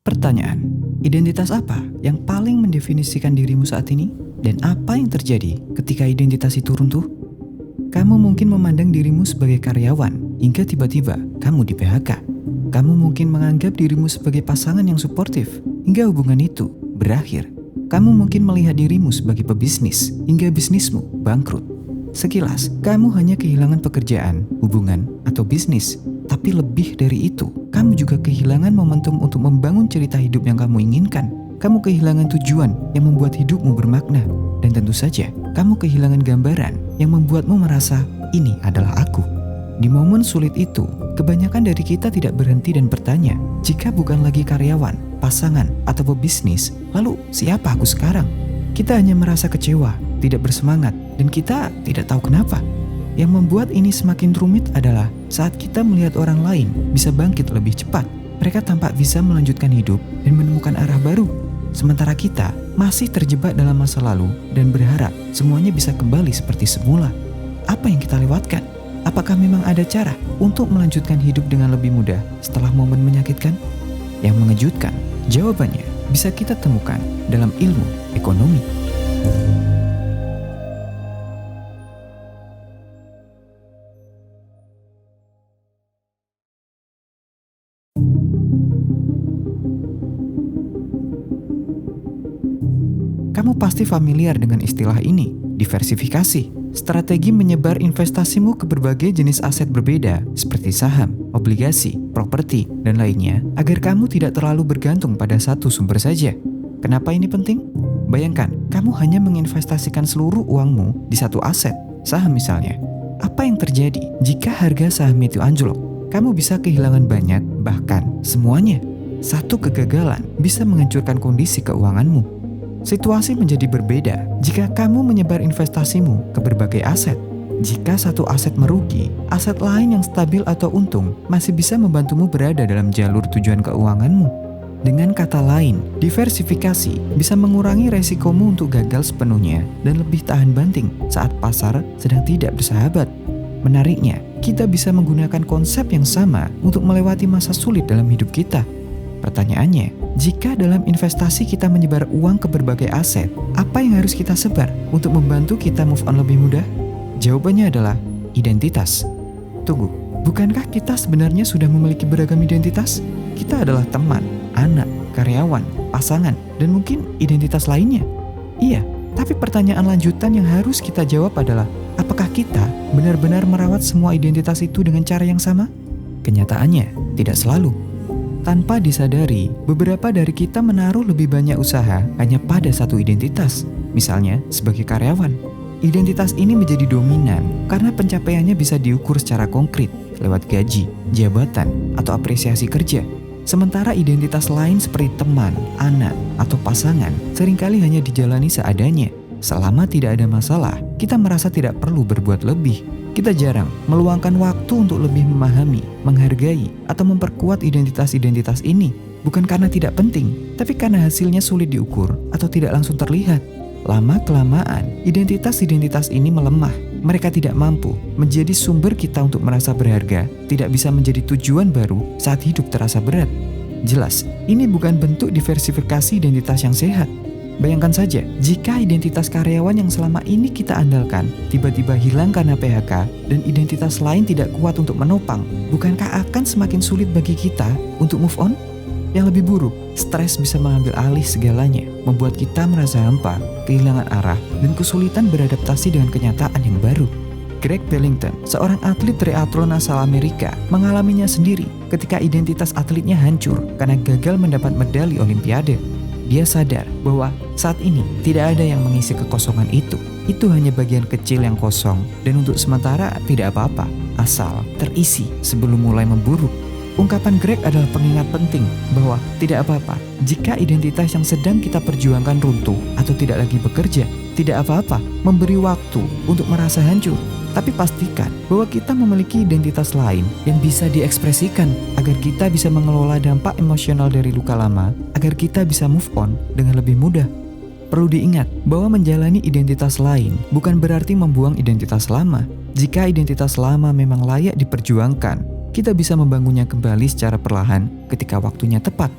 Pertanyaan, identitas apa yang paling mendefinisikan dirimu saat ini? Dan apa yang terjadi ketika identitas itu runtuh? Kamu mungkin memandang dirimu sebagai karyawan hingga tiba-tiba kamu di PHK. Kamu mungkin menganggap dirimu sebagai pasangan yang suportif hingga hubungan itu berakhir. Kamu mungkin melihat dirimu sebagai pebisnis hingga bisnismu bangkrut. Sekilas, kamu hanya kehilangan pekerjaan, hubungan, atau bisnis. Tapi lebih dari itu, kamu juga kehilangan momentum untuk membangun cerita hidup yang kamu inginkan. Kamu kehilangan tujuan yang membuat hidupmu bermakna. Dan tentu saja, kamu kehilangan gambaran yang membuatmu merasa, ini adalah aku. Di momen sulit itu, kebanyakan dari kita tidak berhenti dan bertanya, jika bukan lagi karyawan, pasangan, atau pebisnis, lalu siapa aku sekarang? Kita hanya merasa kecewa, tidak bersemangat, dan kita tidak tahu kenapa. Yang membuat ini semakin rumit adalah saat kita melihat orang lain bisa bangkit lebih cepat. Mereka tampak bisa melanjutkan hidup dan menemukan arah baru. Sementara kita masih terjebak dalam masa lalu dan berharap semuanya bisa kembali seperti semula. Apa yang kita lewatkan? Apakah memang ada cara untuk melanjutkan hidup dengan lebih mudah setelah momen menyakitkan? Yang mengejutkan, jawabannya bisa kita temukan dalam ilmu ekonomi. Kamu pasti familiar dengan istilah ini, diversifikasi. Strategi menyebar investasimu ke berbagai jenis aset berbeda, seperti saham, obligasi, properti, dan lainnya, agar kamu tidak terlalu bergantung pada satu sumber saja. Kenapa ini penting? Bayangkan, kamu hanya menginvestasikan seluruh uangmu di satu aset, saham misalnya. Apa yang terjadi jika harga saham itu anjlok? Kamu bisa kehilangan banyak, bahkan semuanya. Satu kegagalan bisa menghancurkan kondisi keuanganmu. Situasi menjadi berbeda jika kamu menyebar investasimu ke berbagai aset. Jika satu aset merugi, aset lain yang stabil atau untung masih bisa membantumu berada dalam jalur tujuan keuanganmu. Dengan kata lain, diversifikasi bisa mengurangi resikomu untuk gagal sepenuhnya dan lebih tahan banting saat pasar sedang tidak bersahabat. Menariknya, kita bisa menggunakan konsep yang sama untuk melewati masa sulit dalam hidup kita. Pertanyaannya, jika dalam investasi kita menyebar uang ke berbagai aset, apa yang harus kita sebar untuk membantu kita move on lebih mudah? Jawabannya adalah identitas. Tunggu, bukankah kita sebenarnya sudah memiliki beragam identitas? Kita adalah teman, anak, karyawan, pasangan, dan mungkin identitas lainnya. Iya, tapi pertanyaan lanjutan yang harus kita jawab adalah, apakah kita benar-benar merawat semua identitas itu dengan cara yang sama? Kenyataannya, tidak selalu. Tanpa disadari, beberapa dari kita menaruh lebih banyak usaha hanya pada satu identitas. Misalnya, sebagai karyawan. Identitas ini menjadi dominan karena pencapaiannya bisa diukur secara konkret lewat gaji, jabatan, atau apresiasi kerja. Sementara identitas lain seperti teman, anak, atau pasangan seringkali hanya dijalani seadanya. Selama tidak ada masalah, kita merasa tidak perlu berbuat lebih. Kita jarang meluangkan waktu untuk lebih memahami, menghargai, atau memperkuat identitas-identitas ini. Bukan karena tidak penting, tapi karena hasilnya sulit diukur atau tidak langsung terlihat. Lama-kelamaan, identitas-identitas ini melemah. Mereka tidak mampu menjadi sumber kita untuk merasa berharga, tidak bisa menjadi tujuan baru saat hidup terasa berat. Jelas, ini bukan bentuk diversifikasi identitas yang sehat. Bayangkan saja, jika identitas karyawan yang selama ini kita andalkan tiba-tiba hilang karena PHK dan identitas lain tidak kuat untuk menopang, bukankah akan semakin sulit bagi kita untuk move on? Yang lebih buruk, stres bisa mengambil alih segalanya, membuat kita merasa hampa, kehilangan arah, dan kesulitan beradaptasi dengan kenyataan yang baru. Greg Bellington, seorang atlet triathlon asal Amerika, mengalaminya sendiri ketika identitas atletnya hancur karena gagal mendapat medali Olimpiade. Dia sadar bahwa saat ini tidak ada yang mengisi kekosongan itu. Itu hanya bagian kecil yang kosong dan untuk sementara tidak apa-apa, asal terisi sebelum mulai memburuk. Ungkapan Greg adalah pengingat penting bahwa tidak apa-apa jika identitas yang sedang kita perjuangkan runtuh atau tidak lagi bekerja. Tidak apa-apa memberi waktu untuk merasa hancur. Tapi pastikan bahwa kita memiliki identitas lain yang bisa diekspresikan agar kita bisa mengelola dampak emosional dari luka lama, agar kita bisa move on dengan lebih mudah. Perlu diingat bahwa menjalani identitas lain bukan berarti membuang identitas lama. Jika identitas lama memang layak diperjuangkan, kita bisa membangunnya kembali secara perlahan ketika waktunya tepat.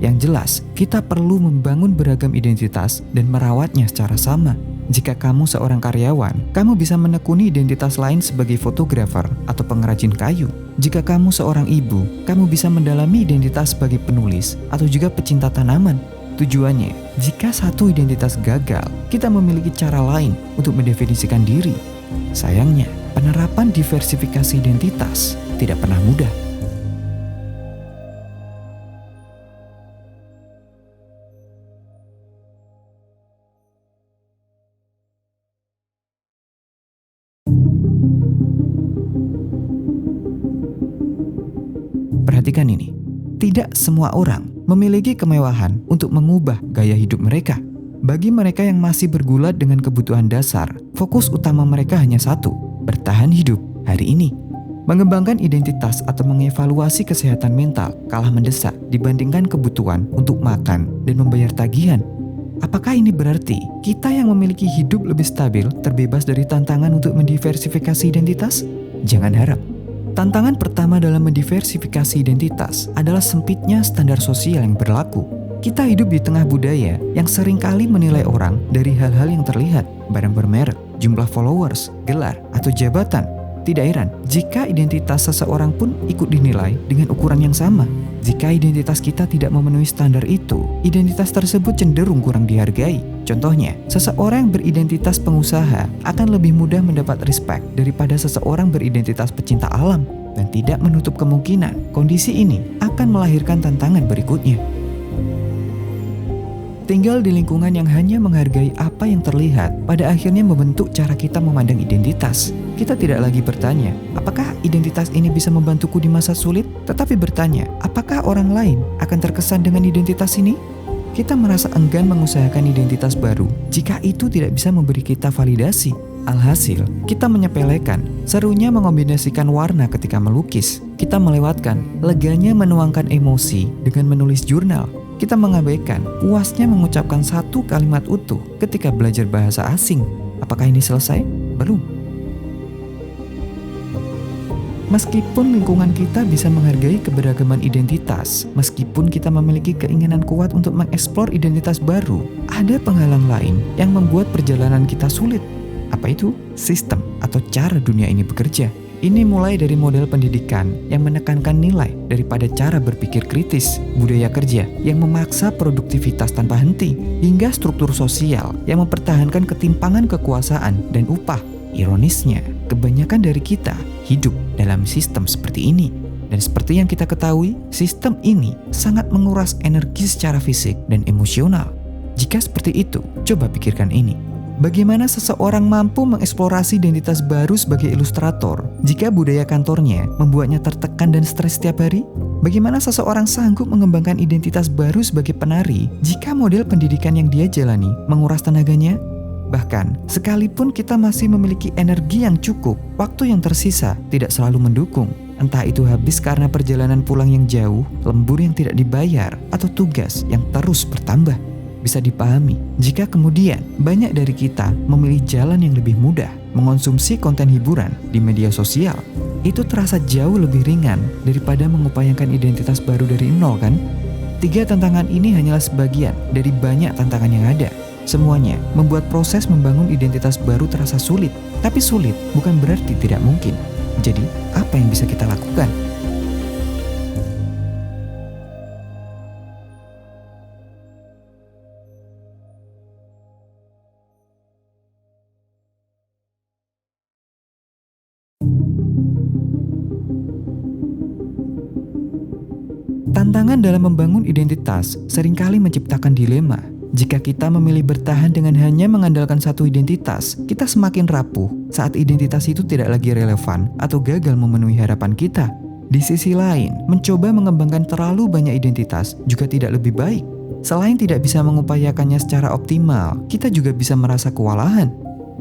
Yang jelas, kita perlu membangun beragam identitas dan merawatnya secara sama. Jika kamu seorang karyawan, kamu bisa menekuni identitas lain sebagai fotografer atau pengrajin kayu. Jika kamu seorang ibu, kamu bisa mendalami identitas sebagai penulis atau juga pecinta tanaman. Tujuannya, jika satu identitas gagal, kita memiliki cara lain untuk mendefinisikan diri. Sayangnya, penerapan diversifikasi identitas tidak pernah mudah. Perhatikan ini, tidak semua orang memiliki kemewahan untuk mengubah gaya hidup mereka. Bagi mereka yang masih bergulat dengan kebutuhan dasar, fokus utama mereka hanya satu, bertahan hidup hari ini. Mengembangkan identitas atau mengevaluasi kesehatan mental kalah mendesak dibandingkan kebutuhan untuk makan dan membayar tagihan. Apakah ini berarti kita yang memiliki hidup lebih stabil terbebas dari tantangan untuk mendiversifikasi identitas? Jangan harap. Tantangan pertama dalam mendiversifikasi identitas adalah sempitnya standar sosial yang berlaku. Kita hidup di tengah budaya yang seringkali menilai orang dari hal-hal yang terlihat, barang bermerek, jumlah followers, gelar, atau jabatan. Tidak heran jika identitas seseorang pun ikut dinilai dengan ukuran yang sama. Jika identitas kita tidak memenuhi standar itu, identitas tersebut cenderung kurang dihargai. Contohnya, seseorang yang beridentitas pengusaha akan lebih mudah mendapat respect daripada seseorang beridentitas pecinta alam. Dan tidak menutup kemungkinan kondisi ini akan melahirkan tantangan berikutnya. Tinggal di lingkungan yang hanya menghargai apa yang terlihat, pada akhirnya membentuk cara kita memandang identitas. Kita tidak lagi bertanya, apakah identitas ini bisa membantuku di masa sulit? Tetapi bertanya, apakah orang lain akan terkesan dengan identitas ini? Kita merasa enggan mengusahakan identitas baru jika itu tidak bisa memberi kita validasi. Alhasil, kita menyepelekan serunya mengombinasikan warna ketika melukis. Kita melewatkan leganya menuangkan emosi dengan menulis jurnal. Kita mengabaikan puasnya mengucapkan satu kalimat utuh ketika belajar bahasa asing. Apakah ini selesai? Belum. Meskipun lingkungan kita bisa menghargai keberagaman identitas, meskipun kita memiliki keinginan kuat untuk mengeksplor identitas baru, ada penghalang lain yang membuat perjalanan kita sulit. Apa itu? Sistem atau cara dunia ini bekerja. Ini mulai dari model pendidikan yang menekankan nilai daripada cara berpikir kritis, budaya kerja yang memaksa produktivitas tanpa henti, hingga struktur sosial yang mempertahankan ketimpangan kekuasaan dan upah. Ironisnya, kebanyakan dari kita hidup dalam sistem seperti ini. Dan seperti yang kita ketahui, sistem ini sangat menguras energi secara fisik dan emosional. Jika seperti itu, coba pikirkan ini. Bagaimana seseorang mampu mengeksplorasi identitas baru sebagai ilustrator jika budaya kantornya membuatnya tertekan dan stres setiap hari? Bagaimana seseorang sanggup mengembangkan identitas baru sebagai penari jika model pendidikan yang dia jalani menguras tenaganya? Bahkan, sekalipun kita masih memiliki energi yang cukup, waktu yang tersisa tidak selalu mendukung. Entah itu habis karena perjalanan pulang yang jauh, lembur yang tidak dibayar, atau tugas yang terus bertambah. Bisa dipahami jika kemudian banyak dari kita memilih jalan yang lebih mudah, mengonsumsi konten hiburan di media sosial. Itu terasa jauh lebih ringan daripada mengupayakan identitas baru dari nol, kan? 3 tantangan ini hanyalah sebagian dari banyak tantangan yang ada. Semuanya membuat proses membangun identitas baru terasa sulit. Tapi sulit bukan berarti tidak mungkin. Jadi, apa yang bisa kita lakukan? Tantangan dalam membangun identitas seringkali menciptakan dilema. Jika kita memilih bertahan dengan hanya mengandalkan satu identitas, kita semakin rapuh saat identitas itu tidak lagi relevan atau gagal memenuhi harapan kita. Di sisi lain, mencoba mengembangkan terlalu banyak identitas juga tidak lebih baik. Selain tidak bisa mengupayakannya secara optimal, kita juga bisa merasa kewalahan.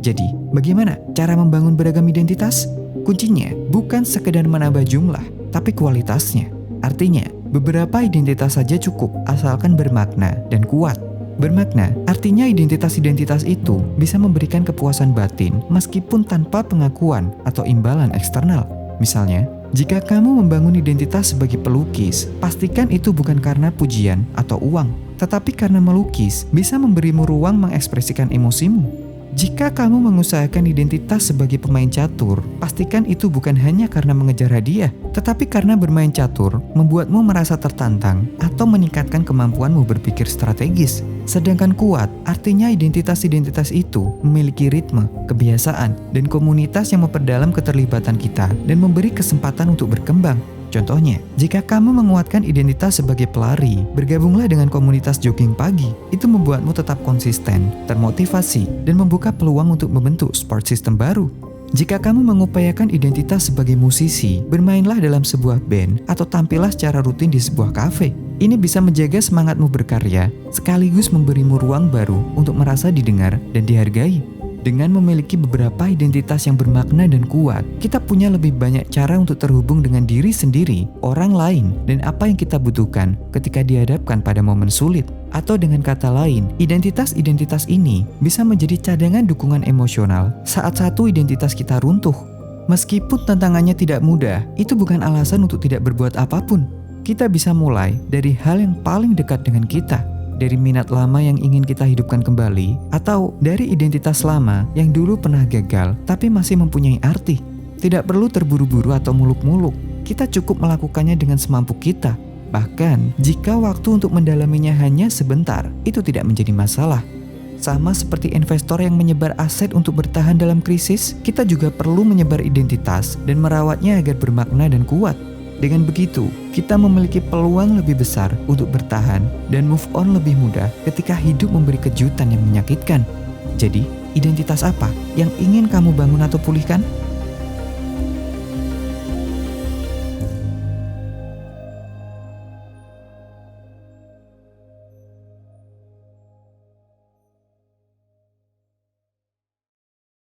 Jadi, bagaimana cara membangun beragam identitas? Kuncinya bukan sekedar menambah jumlah, tapi kualitasnya. Artinya, beberapa identitas saja cukup asalkan bermakna dan kuat. Bermakna artinya identitas-identitas itu bisa memberikan kepuasan batin meskipun tanpa pengakuan atau imbalan eksternal. Misalnya, Jika kamu membangun identitas sebagai pelukis, pastikan itu bukan karena pujian atau uang, tetapi karena melukis bisa memberimu ruang mengekspresikan emosimu. Jika kamu mengusahakan identitas sebagai pemain catur, pastikan itu bukan hanya karena mengejar hadiah, tetapi karena bermain catur membuatmu merasa tertantang atau meningkatkan kemampuanmu berpikir strategis. Sedangkan kuat, artinya identitas-identitas itu memiliki ritme, kebiasaan, dan komunitas yang memperdalam keterlibatan kita dan memberi kesempatan untuk berkembang. Contohnya, jika kamu menguatkan identitas sebagai pelari, bergabunglah dengan komunitas jogging pagi. Itu membuatmu tetap konsisten, termotivasi, dan membuka peluang untuk membentuk support system baru. Jika kamu mengupayakan identitas sebagai musisi, bermainlah dalam sebuah band atau tampillah secara rutin di sebuah kafe. Ini bisa menjaga semangatmu berkarya, sekaligus memberimu ruang baru untuk merasa didengar dan dihargai. Dengan memiliki beberapa identitas yang bermakna dan kuat, kita punya lebih banyak cara untuk terhubung dengan diri sendiri, orang lain, dan apa yang kita butuhkan ketika dihadapkan pada momen sulit. Atau dengan kata lain, identitas-identitas ini bisa menjadi cadangan dukungan emosional saat satu identitas kita runtuh. Meskipun tantangannya tidak mudah, itu bukan alasan untuk tidak berbuat apapun. Kita bisa mulai dari hal yang paling dekat dengan kita, dari minat lama yang ingin kita hidupkan kembali, atau dari identitas lama yang dulu pernah gagal tapi masih mempunyai arti. Tidak perlu terburu-buru atau muluk-muluk, kita cukup melakukannya dengan semampu kita. Bahkan, jika waktu untuk mendalaminya hanya sebentar, itu tidak menjadi masalah. Sama seperti investor yang menyebar aset untuk bertahan dalam krisis, kita juga perlu menyebar identitas dan merawatnya agar bermakna dan kuat. Dengan begitu, kita memiliki peluang lebih besar untuk bertahan dan move on lebih mudah ketika hidup memberi kejutan yang menyakitkan. Jadi, identitas apa yang ingin kamu bangun atau pulihkan?